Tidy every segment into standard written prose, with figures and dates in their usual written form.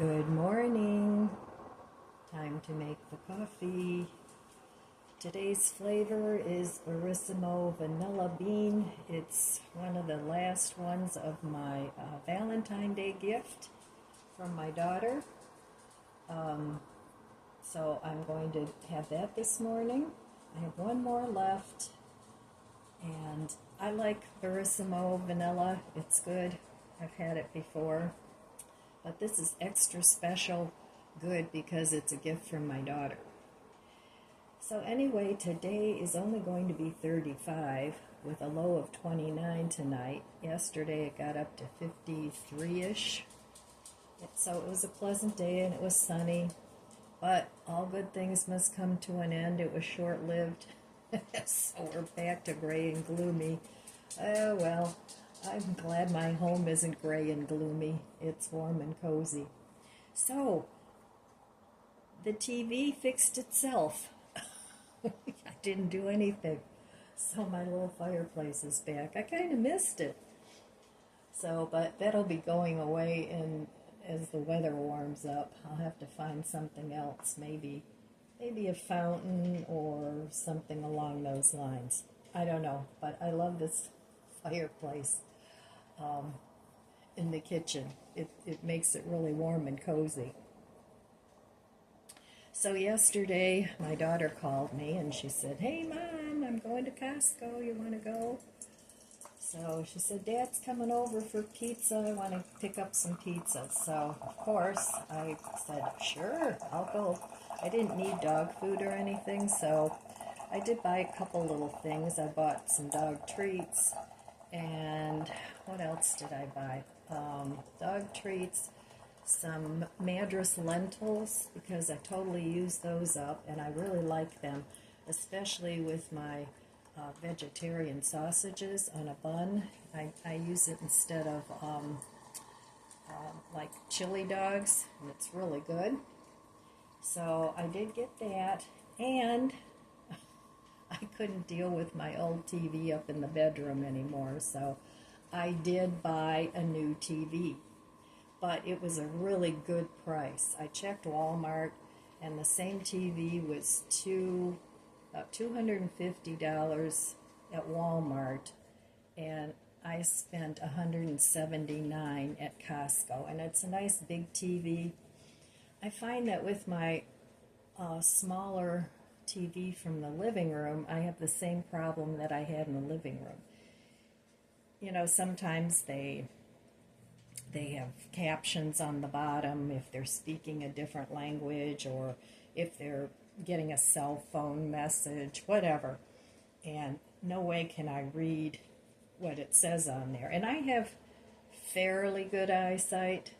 Good morning. Time to make the coffee. Today's flavor is Barissimo Vanilla Bean. It's one of the last ones of my Valentine's Day gift from my daughter. So I'm going to have that this morning. I have one more left. And I like Barissimo Vanilla. It's good. I've had it before. But this is extra special good because it's a gift from my daughter. So anyway, today is only going to be 35 with a low of 29 tonight. Yesterday it got up to 53-ish. So it was a pleasant day and it was sunny. But all good things must come to an end. It was short-lived. So we're back to gray and gloomy. Oh well. I'm glad my home isn't gray and gloomy. It's warm and cozy. So, the TV fixed itself. I didn't do anything. So my little fireplace is back. I kind of missed it. So, but that'll be going away as the weather warms up. I'll have to find something else. Maybe a fountain or something along those lines. I don't know, but I love this fireplace in the kitchen. It makes it really warm and cozy. So yesterday my daughter called me and she said, "Hey Mom, I'm going to Costco. You want to go?" So she said, "Dad's coming over for pizza. I want to pick up some pizza." So of course I said, "Sure, I'll go." I didn't need dog food or anything, so I did buy a couple little things. I bought some dog treats. And what else did I buy? Dog treats, some Madras lentils, because I totally use those up, and I really like them, especially with my vegetarian sausages on a bun. I use it instead of like chili dogs, and it's really good. So I did get that, and I couldn't deal with my old TV up in the bedroom anymore, so I did buy a new TV. But it was a really good price. I checked Walmart, and the same TV was about $250 at Walmart, and I spent $179 at Costco. And it's a nice big TV. I find that with my smaller TV from the living room, I have the same problem that I had in the living room. You know, sometimes they have captions on the bottom if they're speaking a different language or if they're getting a cell phone message, whatever. And no way can I read what it says on there. And I have fairly good eyesight,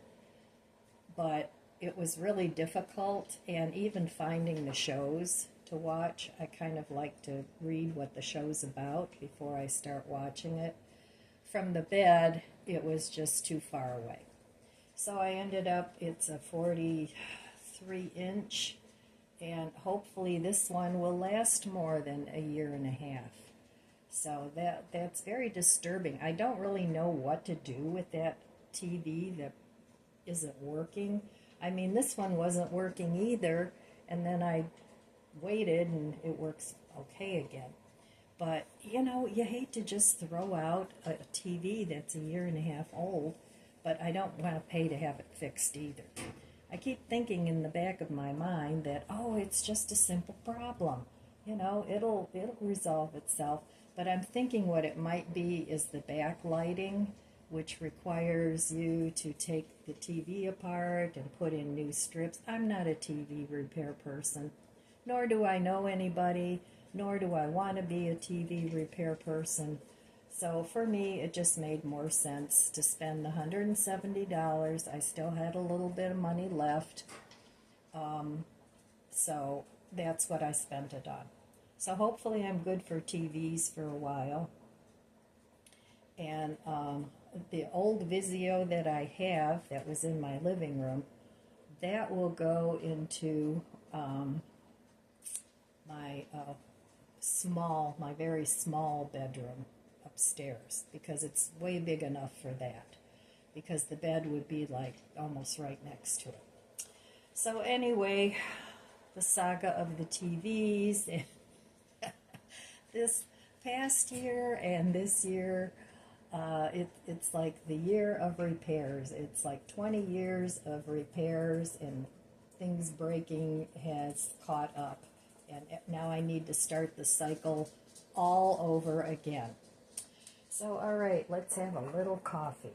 but it was really difficult, and even finding the shows to watch, I kind of like to read what the show's about before I start watching it. From the bed, it was just too far away. So I ended up, it's a 43-inch, and hopefully this one will last more than a year and a half. So that's very disturbing. I don't really know what to do with that TV that isn't working. I mean, this one wasn't working either, and then I waited and it works okay again. But, you know, you hate to just throw out a TV that's a year and a half old, but I don't want to pay to have it fixed either. I keep thinking in the back of my mind that, oh, it's just a simple problem. You know, it'll resolve itself. But I'm thinking what it might be is the backlighting, which requires you to take the TV apart and put in new strips. I'm not a TV repair person, nor do I know anybody, nor do I want to be a TV repair person. So for me, it just made more sense to spend the $170. I still had a little bit of money left, so that's what I spent it on. So hopefully I'm good for TVs for a while. And the old Vizio that I have that was in my living room, that will go into my very small bedroom upstairs, because it's way big enough for that, because the bed would be like almost right next to it. So anyway, the saga of the TVs this past year and this year, it's like the year of repairs. It's like 20 years of repairs and things breaking has caught up. And now I need to start the cycle all over again. So, all right, let's have a little coffee.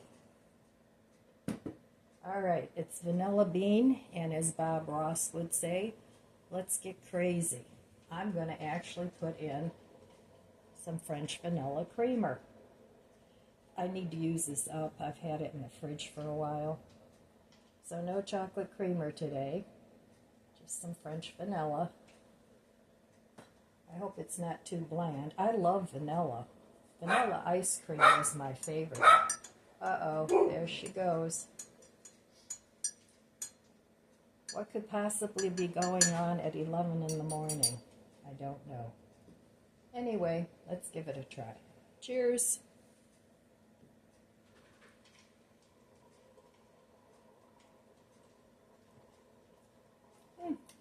All right, it's vanilla bean, and as Bob Ross would say, let's get crazy. I'm going to actually put in some French vanilla creamer. I need to use this up. I've had it in the fridge for a while. So no chocolate creamer today, just some French vanilla. I hope it's not too bland. I love vanilla. Vanilla ice cream is my favorite. Uh-oh, there she goes. What could possibly be going on at 11 in the morning? I don't know. Anyway, let's give it a try. Cheers.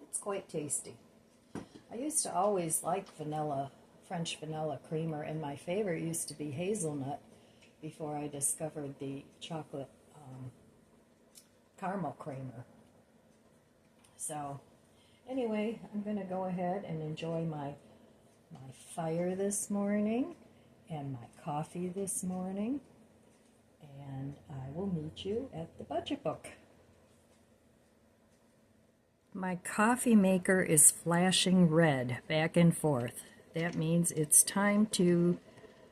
It's quite tasty. I used to always like French vanilla creamer, and my favorite used to be hazelnut before I discovered the chocolate caramel creamer. So anyway, I'm going to go ahead and enjoy my fire this morning and my coffee this morning, and I will meet you at the budget book. My coffee maker is flashing red back and forth. That means it's time to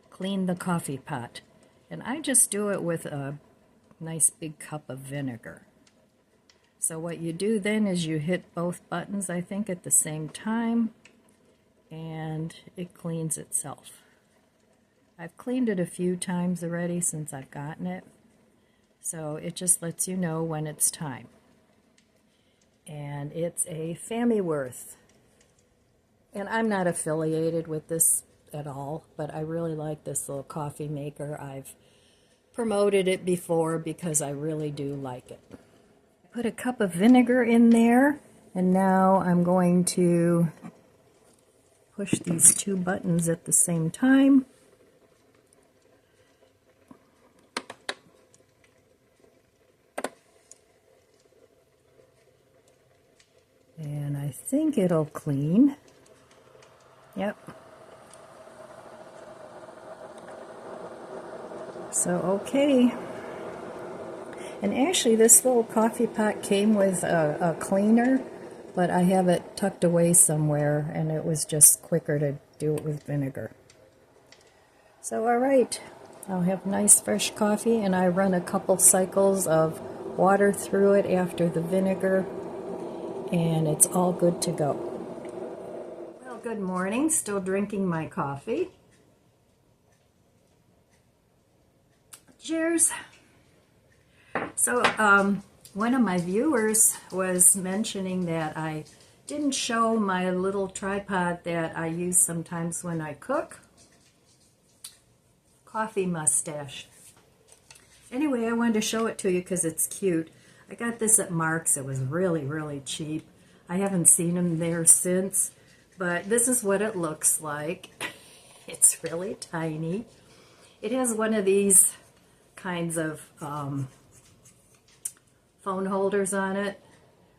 clean the coffee pot. And I just do it with a nice big cup of vinegar. So what you do then is you hit both buttons, I think, at the same time, and it cleans itself. I've cleaned it a few times already since I've gotten it, so it just lets you know when it's time. And it's a FAMIWORTHS. And I'm not affiliated with this at all, but I really like this little coffee maker. I've promoted it before because I really do like it. Put a cup of vinegar in there, and now I'm going to push these two buttons at the same time. And I think it'll clean. Yep. So, okay. And actually, this little coffee pot came with a cleaner, but I have it tucked away somewhere, and it was just quicker to do it with vinegar. So, all right. I'll have nice fresh coffee, and I run a couple cycles of water through it after the vinegar, and it's all good to go. Well, good morning. Still drinking my coffee. Cheers. So, one of my viewers was mentioning that I didn't show my little tripod that I use sometimes when I cook. Coffee mustache. Anyway, I wanted to show it to you because it's cute. I got this at Mark's. It was really, really cheap. I haven't seen them there since, but this is what it looks like. It's really tiny. It has one of these kinds of phone holders on it,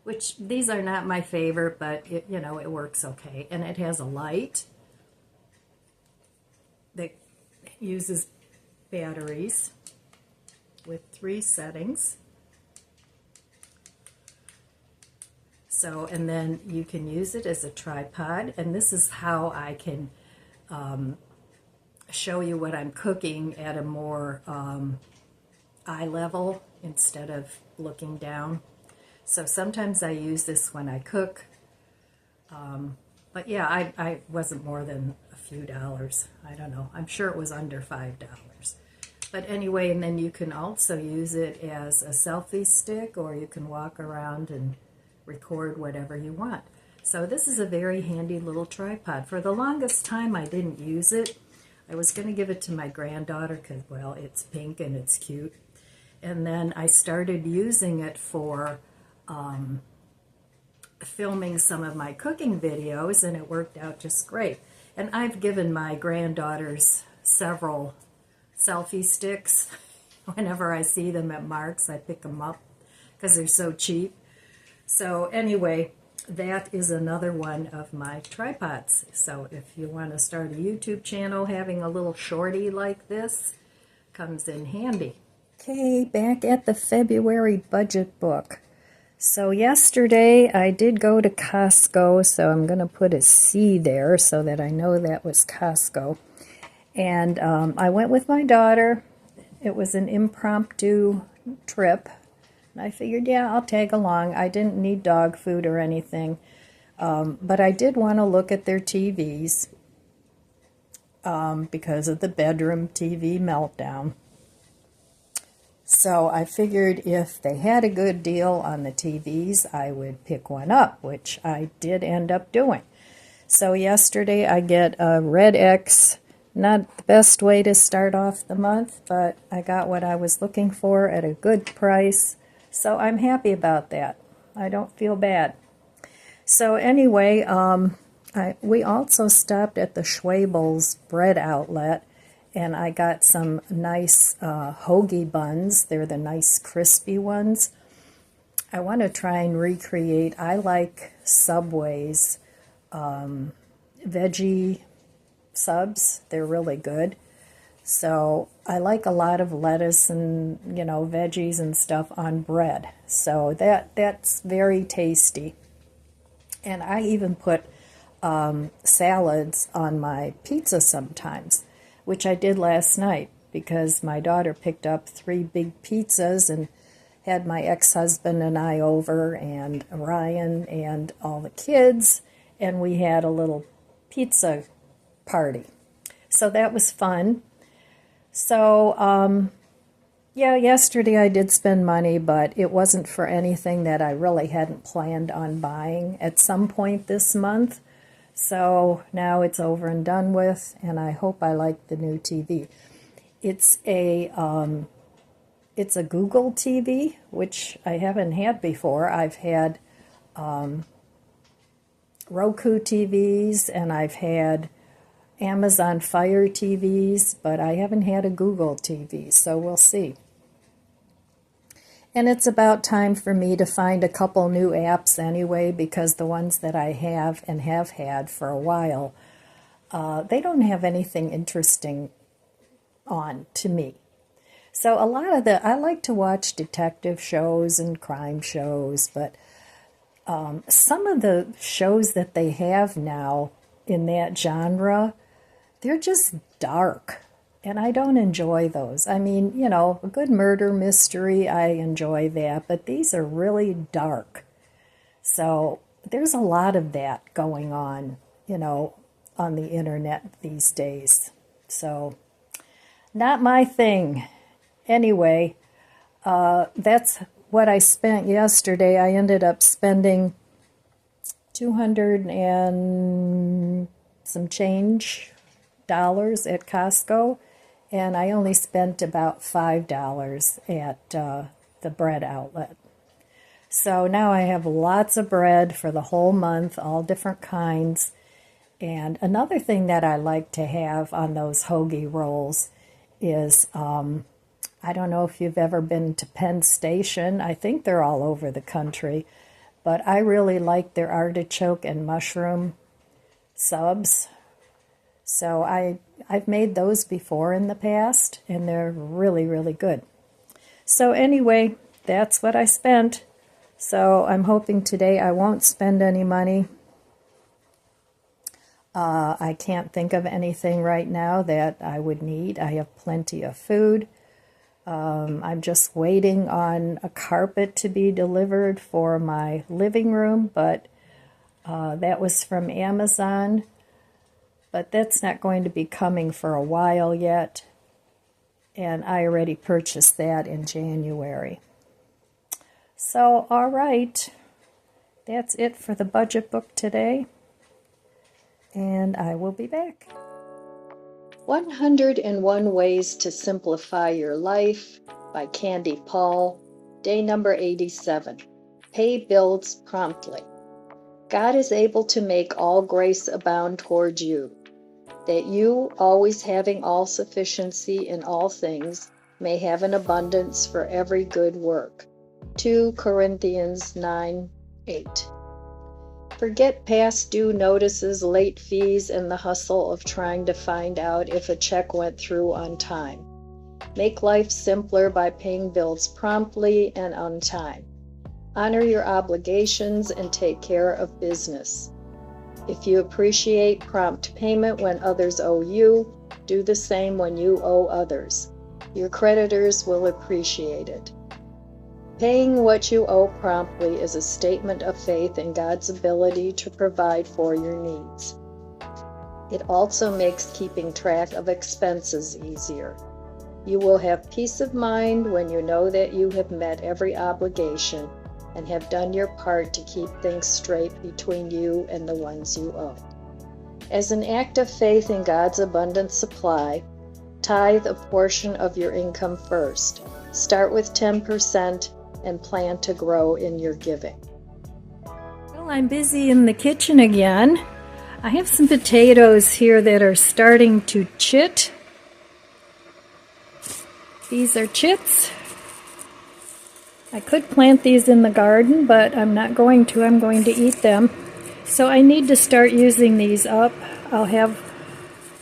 which these are not my favorite, but it, you know, it works okay. And it has a light that uses batteries with 3 settings. So, and then you can use it as a tripod, and this is how I can show you what I'm cooking at a more eye level instead of looking down. So sometimes I use this when I cook, but yeah, I wasn't more than a few dollars. I don't know. I'm sure it was under $5. But anyway, and then you can also use it as a selfie stick, or you can walk around and record whatever you want. So this is a very handy little tripod. For the longest time I didn't use it. I was going to give it to my granddaughter because, well, it's pink and it's cute. And then I started using it for filming some of my cooking videos, and it worked out just great. And I've given my granddaughters several selfie sticks. Whenever I see them at Mark's, I pick them up because they're so cheap. So anyway, that is another one of my tripods. So if you want to start a YouTube channel, having a little shorty like this comes in handy. Okay, back at the February budget book. So yesterday I did go to Costco, so I'm going to put a C there so that I know that was Costco. And I went with my daughter. It was an impromptu trip. And I figured, yeah, I'll tag along. I didn't need dog food or anything. But I did want to look at their TVs because of the bedroom TV meltdown. So I figured if they had a good deal on the TVs, I would pick one up, which I did end up doing. So yesterday I get a Red X. Not the best way to start off the month, but I got what I was looking for at a good price. So I'm happy about that. I don't feel bad. So anyway, we also stopped at the Schwabel's bread outlet, and I got some nice hoagie buns. They're the nice crispy ones. I want to try and recreate. I like Subway's veggie subs. They're really good. So I like a lot of lettuce and, veggies and stuff on bread. So that's very tasty. And I even put salads on my pizza sometimes, which I did last night because my daughter picked up 3 big pizzas and had my ex-husband and I over, and Ryan and all the kids, and we had a little pizza party. So that was fun. So, yeah, yesterday I did spend money, but it wasn't for anything that I really hadn't planned on buying at some point this month. So now it's over and done with, and I hope I like the new TV. It's a Google TV, which I haven't had before. I've had Roku TVs, and I've had Amazon Fire TVs, but I haven't had a Google TV, so we'll see. And it's about time for me to find a couple new apps anyway, because the ones that I have and have had for a while, they don't have anything interesting on to me. So a lot of I like to watch detective shows and crime shows, but some of the shows that they have now in that genre, they're just dark, and I don't enjoy those. I mean, a good murder mystery, I enjoy that, but these are really dark. So there's a lot of that going on, on the internet these days. So not my thing. Anyway, that's what I spent yesterday. I ended up spending 200 and some change dollars at Costco, and I only spent about $5 at the bread outlet. So now I have lots of bread for the whole month, all different kinds. And another thing that I like to have on those hoagie rolls is, I don't know if you've ever been to Penn Station. I think they're all over the country. But I really like their artichoke and mushroom subs. So I've made those before in the past, and they're really, really good. So anyway, that's what I spent. So I'm hoping today I won't spend any money. I can't think of anything right now that I would need. I have plenty of food. I'm just waiting on a carpet to be delivered for my living room, but that was from Amazon. But that's not going to be coming for a while yet, and I already purchased that in January. So, all right, that's it for the budget book today, and I will be back. 101 Ways to Simplify Your Life by Candy Paul, day number 87. Pay bills promptly. God is able to make all grace abound toward you, that you, always having all sufficiency in all things, may have an abundance for every good work. 2 Corinthians 9:8. Forget past due notices, late fees, and the hustle of trying to find out if a check went through on time. Make life simpler by paying bills promptly and on time. Honor your obligations and take care of business. If you appreciate prompt payment when others owe you, do the same when you owe others. Your creditors will appreciate it. Paying what you owe promptly is a statement of faith in God's ability to provide for your needs. It also makes keeping track of expenses easier. You will have peace of mind when you know that you have met every obligation and have done your part to keep things straight between you and the ones you owe. As an act of faith in God's abundant supply, tithe a portion of your income first. Start with 10% and plan to grow in your giving. Well, I'm busy in the kitchen again. I have some potatoes here that are starting to chit. These are chits. I could plant these in the garden, but I'm not going to. I'm going to eat them. So I need to start using these up. I'll have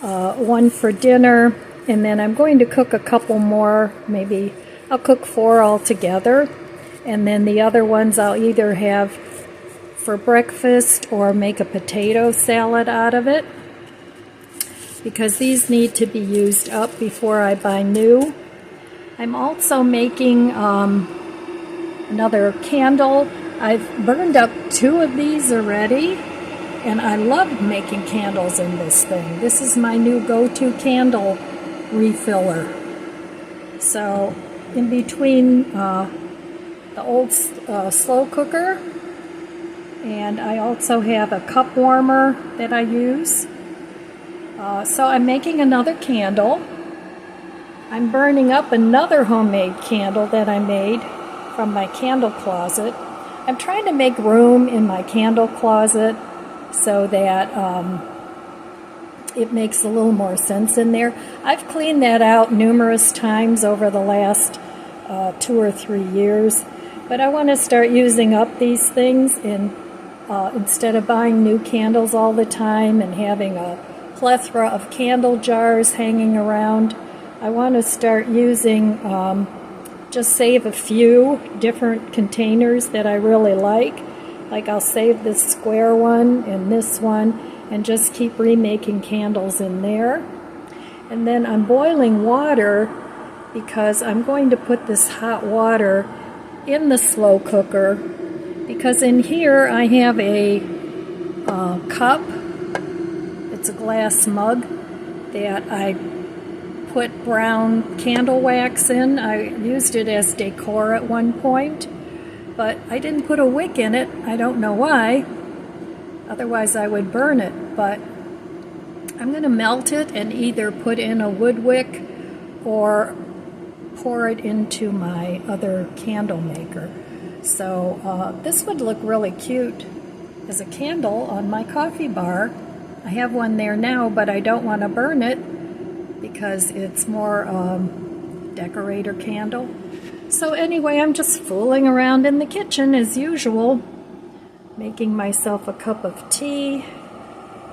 one for dinner, and then I'm going to cook a couple more. Maybe I'll cook 4 altogether. And then the other ones I'll either have for breakfast or make a potato salad out of it, because these need to be used up before I buy new. I'm also making another candle. I've burned up 2 of these already, and I love making candles in this thing. This is my new go-to candle refiller. So in between the old slow cooker, and I also have a cup warmer that I use. So I'm making another candle. I'm burning up another homemade candle that I made from my candle closet. I'm trying to make room in my candle closet so that it makes a little more sense in there. I've cleaned that out numerous times over the last 2 or 3 years, but I want to start using up these things instead of buying new candles all the time and having a plethora of candle jars hanging around. I want to start using, just save a few different containers that I really like. Like I'll save this square one and this one and just keep remaking candles in there. And then I'm boiling water because I'm going to put this hot water in the slow cooker, because in here I have a cup. It's a glass mug that I put brown candle wax in. I used it as decor at one point, but I didn't put a wick in it. I don't know why. Otherwise I would burn it, but I'm going to melt it and either put in a wood wick or pour it into my other candle maker. So this would look really cute as a candle on my coffee bar. I have one there now, but I don't want to burn it because it's more decorator candle. So anyway, I'm just fooling around in the kitchen as usual, making myself a cup of tea.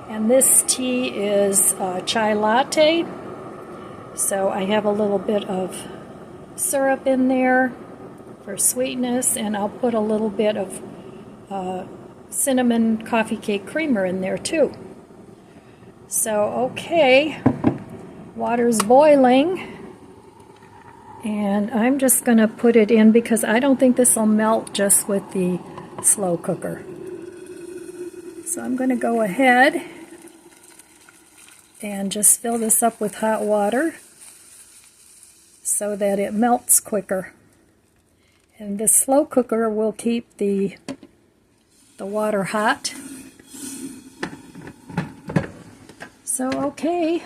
And this tea is chai latte. So I have a little bit of syrup in there for sweetness, and I'll put a little bit of cinnamon coffee cake creamer in there too. So okay, water's boiling, and I'm just going to put it in because I don't think this will melt just with the slow cooker. So I'm going to go ahead and just fill this up with hot water so that it melts quicker. And this slow cooker will keep the water hot. So okay,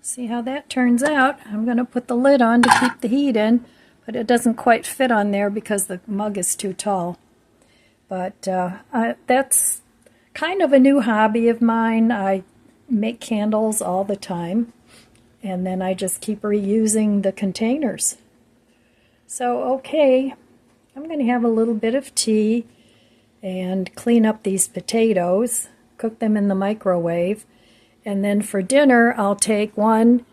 see how that turns out. I'm going to put the lid on to keep the heat in, but it doesn't quite fit on there because the mug is too tall. But that's kind of a new hobby of mine. I make candles all the time, and then I just keep reusing the containers. So, okay, I'm going to have a little bit of tea and clean up these potatoes, cook them in the microwave, and then for dinner I'll take one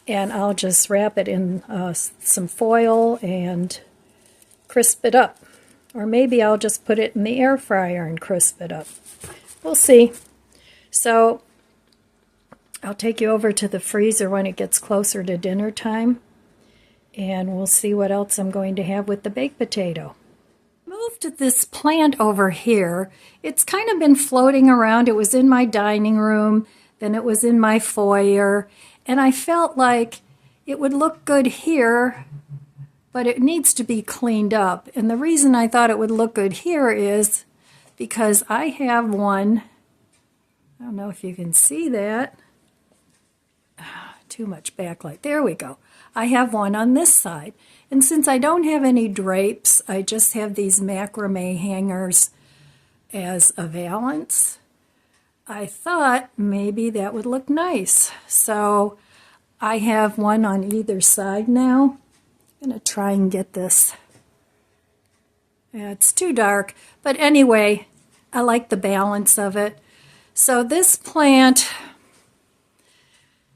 and I'll just wrap it in some foil and crisp it up. Or maybe I'll just put it in the air fryer and crisp it up. We'll see. So I'll take you over to the freezer when it gets closer to dinner time, and we'll see what else I'm going to have with the baked potato. Moved this plant over here. It's kind of been floating around. It was in my dining room, then it was in my foyer, and I felt like it would look good here, but it needs to be cleaned up. And the reason I thought it would look good here is because I have one, I don't know if you can see that, too much backlight, there we go. I have one on this side. And since I don't have any drapes, I just have these macrame hangers as a valance. I thought maybe that would look nice. So I have one on either side now. I'm going to try and get this. Yeah, it's too dark. But anyway, I like the balance of it. So this plant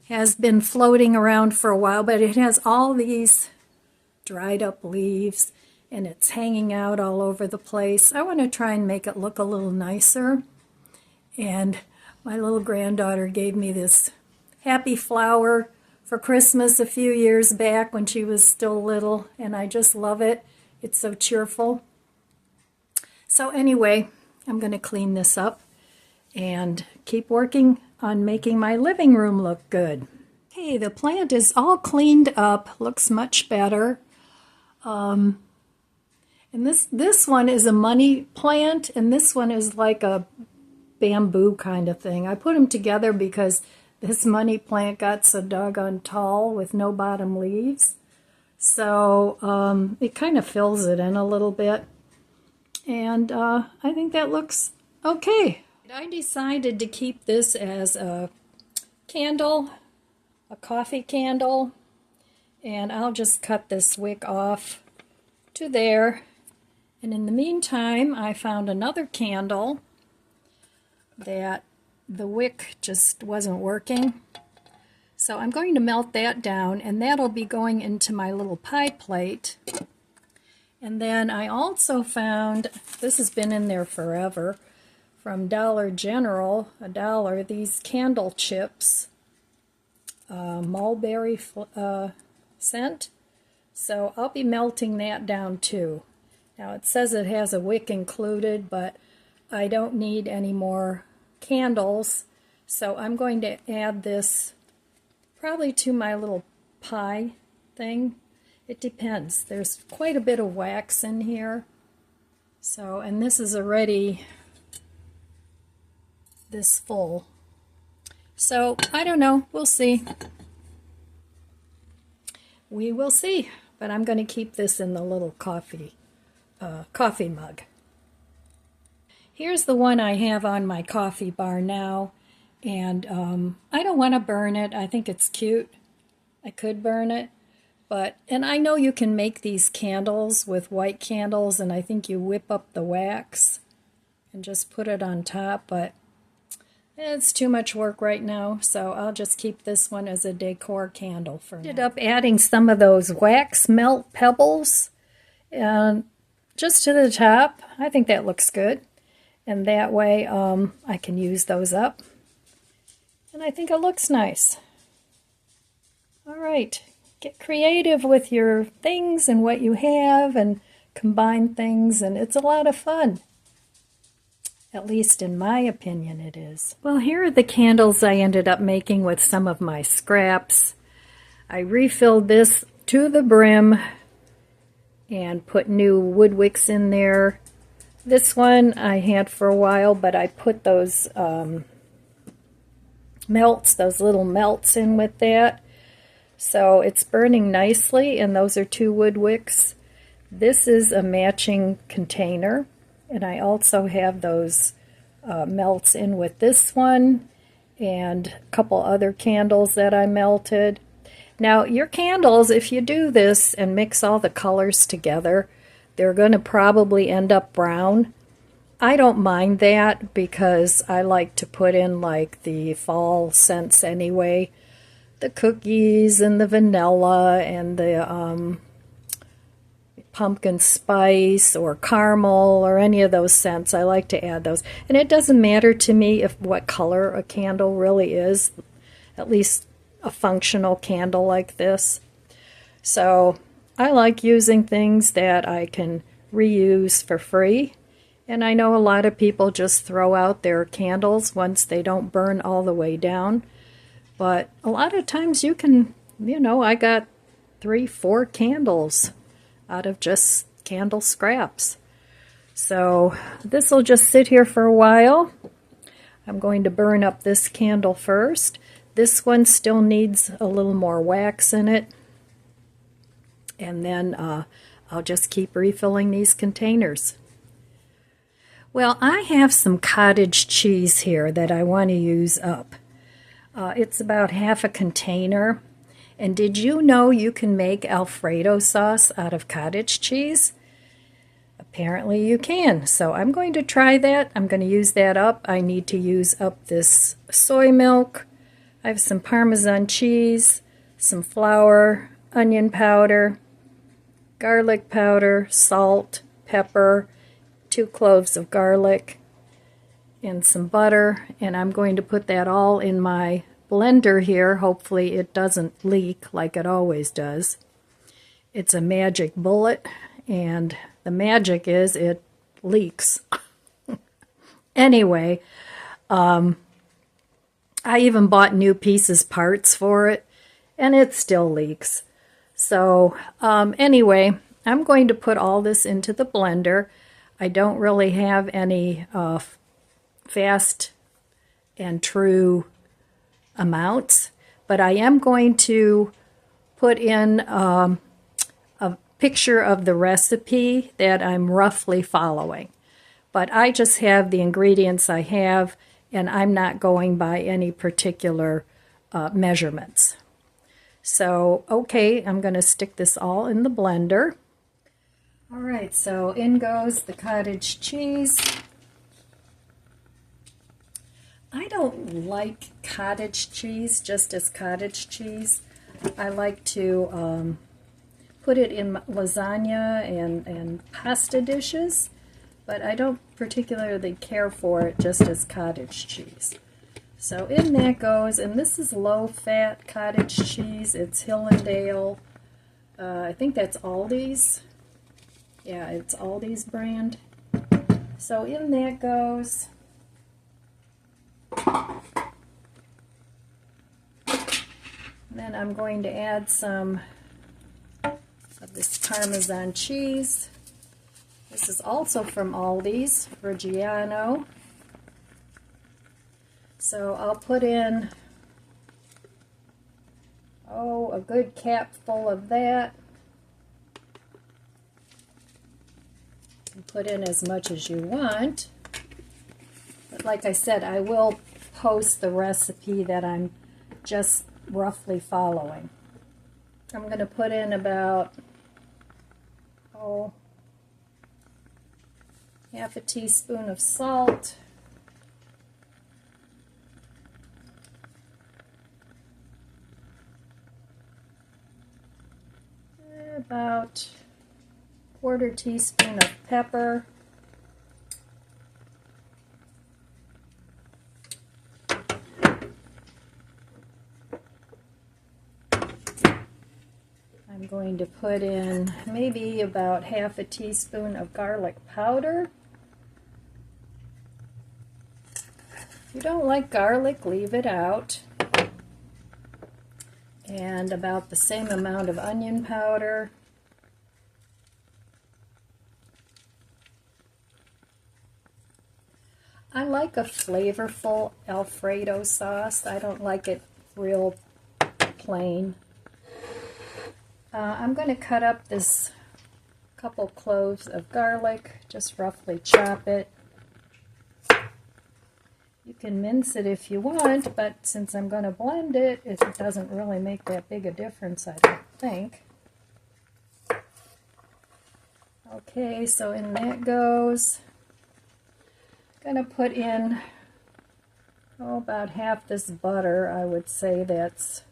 has been floating around for a while, but it has all these dried up leaves and it's hanging out all over the place. I want to try and make it look a little nicer. And my little granddaughter gave me this happy flower for Christmas a few years back when she was still little, and I just love it. It's so cheerful. So anyway, I'm going to clean this up and keep working on making my living room look good. Okay, the plant is all cleaned up, looks much better. And this one is a money plant, and this one is like a bamboo kind of thing. I put them together because this money plant got so doggone tall with no bottom leaves. So it kind of fills it in a little bit. And I think that looks okay. I decided to keep this as a candle, a coffee candle, and I'll just cut this wick off to there. And in the meantime, I found another candle that the wick just wasn't working. So I'm going to melt that down, and that'll be going into my little pie plate. And then I also found, this has been in there forever, from Dollar General, $1, these candle chips, mulberry scent. So I'll be melting that down too. Now it says it has a wick included, but I don't need any more candles, so I'm going to add this probably to my little pie thing. It depends. There's quite a bit of wax in here. So, and this is already this full. So, I don't know. We'll see. We will see. But I'm going to keep this in the little coffee mug. Here's the one I have on my coffee bar now. And I don't want to burn it. I think it's cute. I could burn it. And I know you can make these candles with white candles, and I think you whip up the wax and just put it on top, but it's too much work right now, so I'll just keep this one as a decor candle for now. I ended up adding some of those wax melt pebbles just to the top. I think that looks good, and that way I can use those up, and I think it looks nice. All right. Get creative with your things and what you have and combine things, and it's a lot of fun. At least in my opinion it is. Well, here are the candles I ended up making with some of my scraps. I refilled this to the brim and put new wood wicks in there. This one I had for a while, but I put those melts, those little melts in with that. So it's burning nicely, and those are 2 wood wicks. This is a matching container, And I also have those melts in with this one and a couple other candles that I melted. Now your candles, if you do this and mix all the colors together, they're going to probably end up brown. I don't mind that because I like to put in like the fall scents anyway. The cookies and the vanilla and the pumpkin spice or caramel or any of those scents. I like to add those. And it doesn't matter to me if what color a candle really is, at least a functional candle like this. So I like using things that I can reuse for free. And I know a lot of people just throw out their candles once they don't burn all the way down. But a lot of times you can, I got 3-4 candles out of just candle scraps. So this will just sit here for a while. I'm going to burn up this candle first. This one still needs a little more wax in it. And then I'll just keep refilling these containers. Well, I have some cottage cheese here that I want to use up. It's about half a container. And did you know you can make Alfredo sauce out of cottage cheese? Apparently you can. So I'm going to try that. I'm going to use that up. I need to use up this soy milk. I have some Parmesan cheese, some flour, onion powder, garlic powder, salt, pepper, 2 cloves of garlic, and some butter. And I'm going to put that all in my blender here. Hopefully it doesn't leak like it always does. It's a magic bullet, and the magic is it leaks. Anyway, I even bought new pieces parts for it, and it still leaks. So anyway, I'm going to put all this into the blender. I don't really have any fast and true amounts, but I am going to put in a picture of the recipe that I'm roughly following. But I just have the ingredients I have, and I'm not going by any particular measurements. So, okay, I'm going to stick this all in the blender. All right, so in goes the cottage cheese. I don't like cottage cheese just as cottage cheese. I like to put it in lasagna and pasta dishes, but I don't particularly care for it just as cottage cheese. So in that goes, and this is low-fat cottage cheese. It's Hillendale. I think that's Aldi's. Yeah, it's Aldi's brand. So in that goes then I'm going to add some of this Parmesan cheese. This is also from Aldi's, Reggiano. So I'll put in, a good cap full of that. You put in as much as you want. But like I said, I will post the recipe that I'm just roughly following. I'm going to put in about, half a teaspoon of salt. About 1/4 teaspoon of pepper. I'm going to put in maybe about half a teaspoon of garlic powder. If you don't like garlic, leave it out. And about the same amount of onion powder. I like a flavorful Alfredo sauce. I don't like it real plain. I'm going to cut up this couple cloves of garlic, just roughly chop it. You can mince it if you want, but since I'm going to blend it, it doesn't really make that big a difference, I don't think. Okay, so in that goes. I'm going to put in about half this butter. I would say that's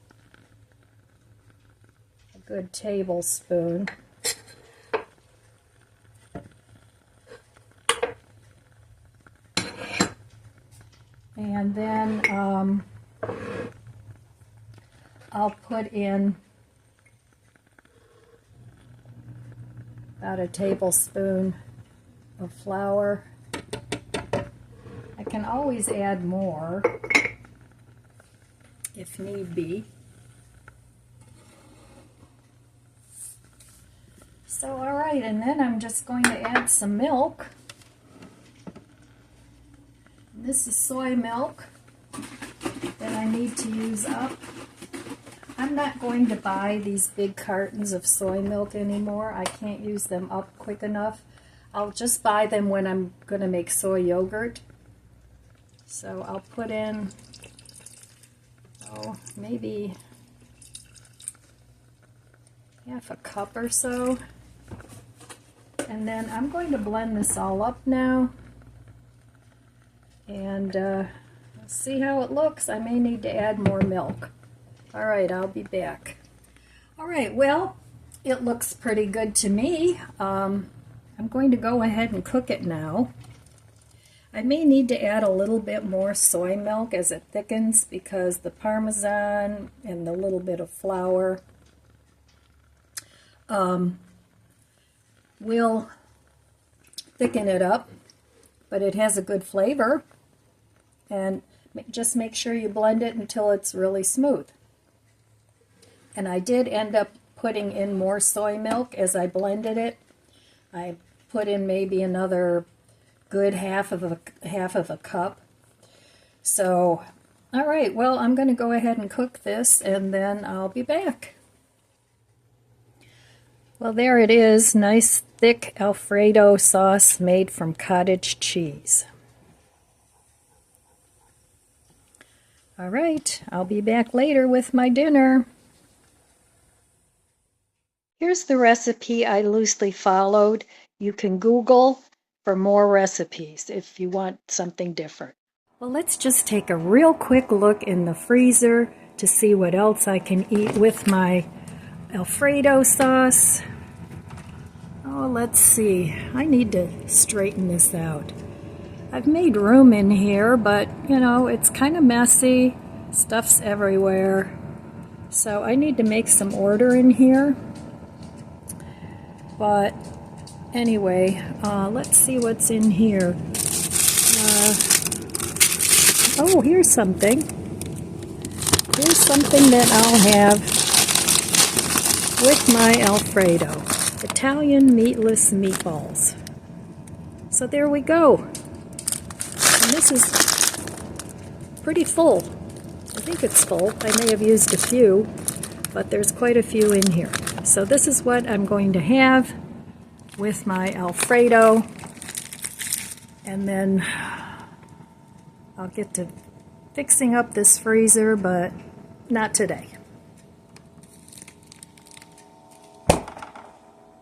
a good tablespoon. And then I'll put in about a tablespoon of flour. I can always add more if need be. So, all right, and then I'm just going to add some milk. This is soy milk that I need to use up. I'm not going to buy these big cartons of soy milk anymore. I can't use them up quick enough. I'll just buy them when I'm going to make soy yogurt. So I'll put in, maybe half a cup or so. And then I'm going to blend this all up now. And see how it looks. I may need to add more milk. All right, I'll be back. All right, well, it looks pretty good to me. I'm going to go ahead and cook it now. I may need to add a little bit more soy milk as it thickens because the Parmesan and the little bit of flour will thicken it up, but it has a good flavor. And just make sure you blend it until it's really smooth. And I did end up putting in more soy milk as I blended it. I put in maybe another good half of a cup. So, all right, well, I'm going to go ahead and cook this, and then I'll be back. Well, there it is, nice thick Alfredo sauce made from cottage cheese. All right, I'll be back later with my dinner. Here's the recipe I loosely followed. You can Google for more recipes if you want something different. Well, let's just take a real quick look in the freezer to see what else I can eat with my Alfredo sauce. Oh, let's see. I need to straighten this out. I've made room in here, but, you know, it's kind of messy. Stuff's everywhere. So I need to make some order in here. But anyway, let's see what's in here. Oh, here's something. Here's something that I'll have with my Alfredo. Italian meatless meatballs. So there we go. And this is pretty full. I think it's full. I may have used a few, but there's quite a few in here. So this is what I'm going to have with my Alfredo. And then I'll get to fixing up this freezer, but not today.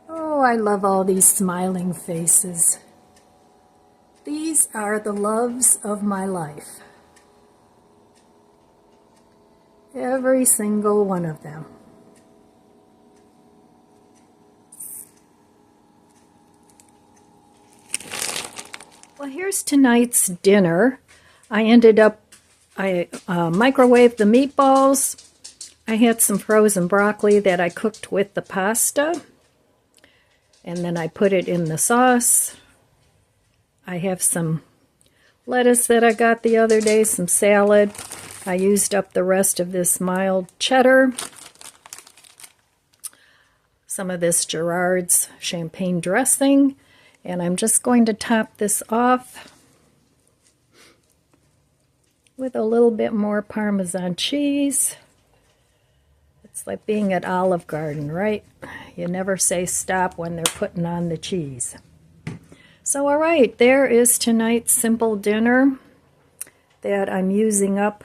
Oh, I love all these smiling faces. These are the loves of my life. Every single one of them. Well, here's tonight's dinner. I microwaved the meatballs. I had some frozen broccoli that I cooked with the pasta. And then I put it in the sauce. I have some lettuce that I got the other day, some salad. I used up the rest of this mild cheddar. Some of this Gerard's champagne dressing. And I'm just going to top this off with a little bit more Parmesan cheese. It's like being at Olive Garden, right? You never say stop when they're putting on the cheese. So, all right, there is tonight's simple dinner that I'm using up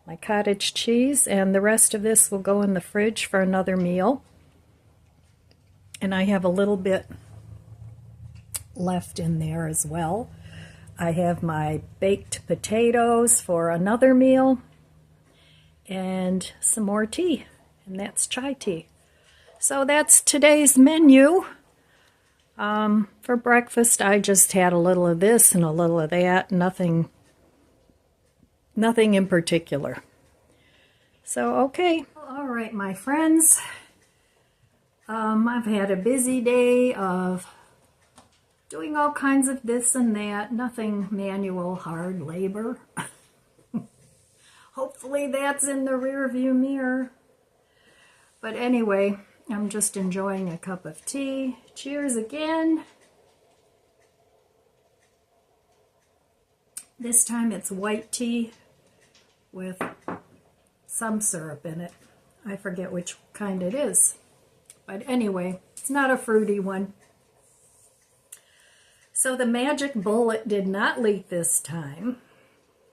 my cottage cheese, and the rest of this will go in the fridge for another meal. And I have a little bit left in there as well. I have my baked potatoes for another meal and some more tea, and that's chai tea. So that's today's menu. For breakfast, I just had a little of this and a little of that, nothing in particular. So, okay. All right, my friends. I've had a busy day of doing all kinds of this and that, nothing manual, hard labor. Hopefully that's in the rear view mirror. But anyway, I'm just enjoying a cup of tea. Cheers again. This time it's white tea with some syrup in it. I forget which kind it is. But anyway, it's not a fruity one. So the magic bullet did not leak this time,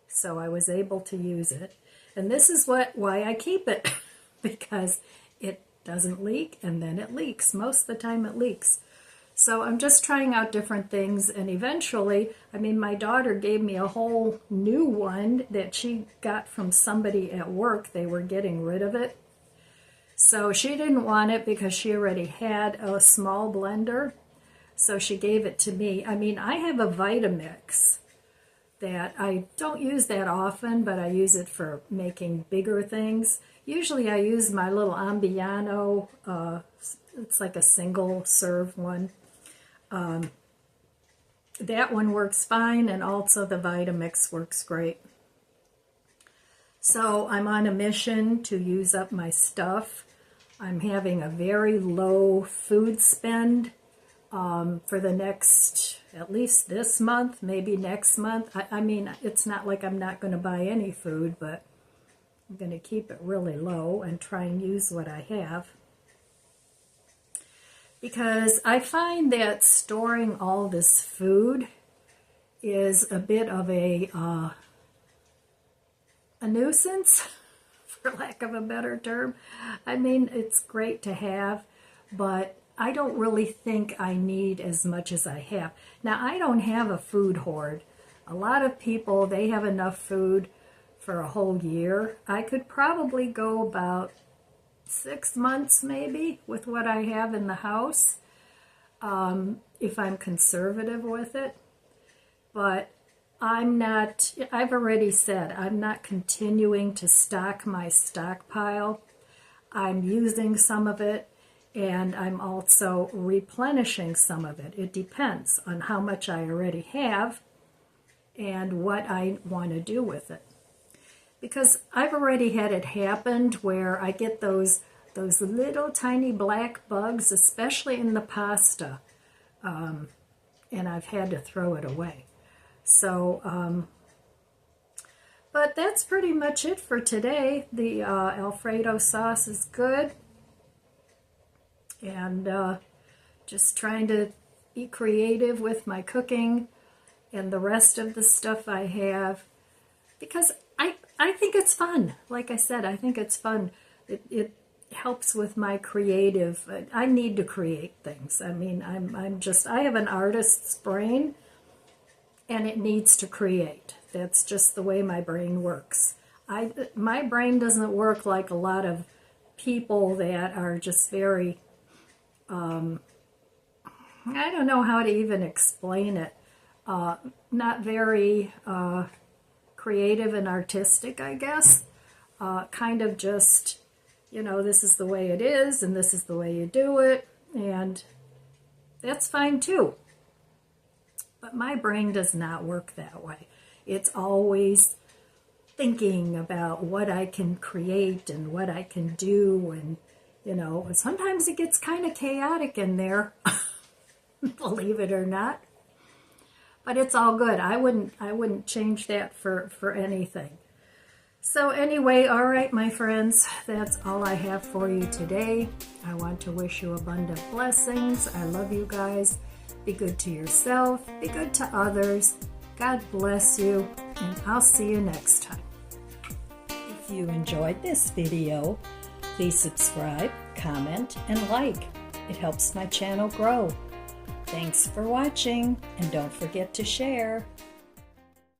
so I was able to use it. And this is why I keep it, because it doesn't leak and then it leaks. Most of the time it leaks. So I'm just trying out different things, and eventually, I mean, my daughter gave me a whole new one that she got from somebody at work. They were getting rid of it. So she didn't want it because she already had a small blender. So she gave it to me. I mean, I have a Vitamix that I don't use that often, but I use it for making bigger things. Usually I use my little Ambiano, it's like a single serve one. That one works fine, and also the Vitamix works great. So I'm on a mission to use up my stuff. I'm having a very low food spend for the next, at least this month, maybe next month. I mean, it's not like I'm not going to buy any food, but I'm going to keep it really low and try and use what I have. Because I find that storing all this food is a bit of a nuisance, for lack of a better term. I mean, it's great to have, but I don't really think I need as much as I have. Now, I don't have a food hoard. A lot of people, they have enough food for a whole year. I could probably go about 6 months maybe with what I have in the house, if I'm conservative with it. But I'm not, I've already said, I'm not continuing to stock my stockpile. I'm using some of it, and I'm also replenishing some of it. It depends on how much I already have and what I want to do with it. Because I've already had it happen where I get those little tiny black bugs, especially in the pasta, and I've had to throw it away. So, but that's pretty much it for today. The Alfredo sauce is good, and just trying to be creative with my cooking and the rest of the stuff I have, because I think it's fun. Like I said, I think it's fun. It helps with my creative. I need to create things. I mean, I have an artist's brain, and it needs to create. That's just the way my brain works. My brain doesn't work like a lot of people that are just very, I don't know how to even explain it, not very creative and artistic, I guess. Kind of just, this is the way it is, and this is the way you do it, and that's fine too. But my brain does not work that way. It's always thinking about what I can create and what I can do, and sometimes it gets kind of chaotic in there, believe it or not. But it's all good. I wouldn't change that for anything. So anyway, all right, my friends, that's all I have for you today. I want to wish you abundant blessings. I love you guys. Be good to yourself. Be good to others. God bless you, and I'll see you next time. If you enjoyed this video, please subscribe, comment, and like. It helps my channel grow. Thanks for watching, and don't forget to share.